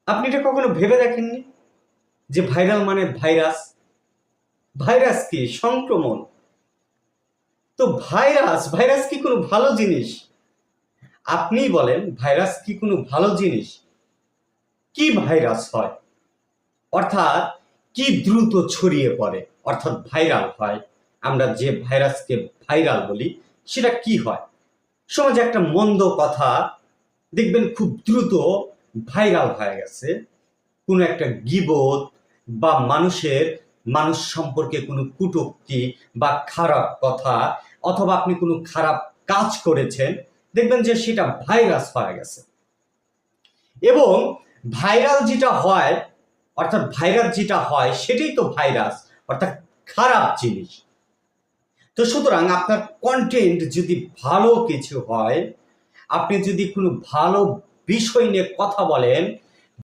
আপনি এটা কখনো ভেবে দেখেননি যে ভাইরাল মানে ভাইরাস? ভাইরাস কি? সংক্রমণ। তো ভাইরাস ভাইরাস কি কোনো ভালো জিনিস? আপনিই বলেন, ভাইরাস কি কোনো ভালো জিনিস? কি ভাইরাস হয়? অর্থাৎ কি দ্রুত ছড়িয়ে পড়ে, অর্থাৎ ভাইরাল হয়? আমরা যে ভাইরাসকে ভাইরাল বলি সেটা কি হয়? সমাজে একটা মন্দ কথা দেখবেন খুব দ্রুত ভাইরাল হয়ে গেছে। কোনো একটা গীবত বা মানুষ সম্পর্কে কোনো কটূক্তি বা খারাপ কথা, অথবা আপনি কোনো খারাপ কাজ করেছেন, দেখবেন যে সেটা ভাইরাস হয়ে গেছে। এবং ভাইরাল যেটা হয়, অর্থাৎ ভাইরাস যেটা হয় সেটাই তো ভাইরাস, অর্থাৎ খারাপ জিনিস। তো সুতরাং আপনার কন্টেন্ট যদি ভালো কিছু হয়, আপনি যদি কোনো ভালো বিষয় নিয়ে কথা বলেন,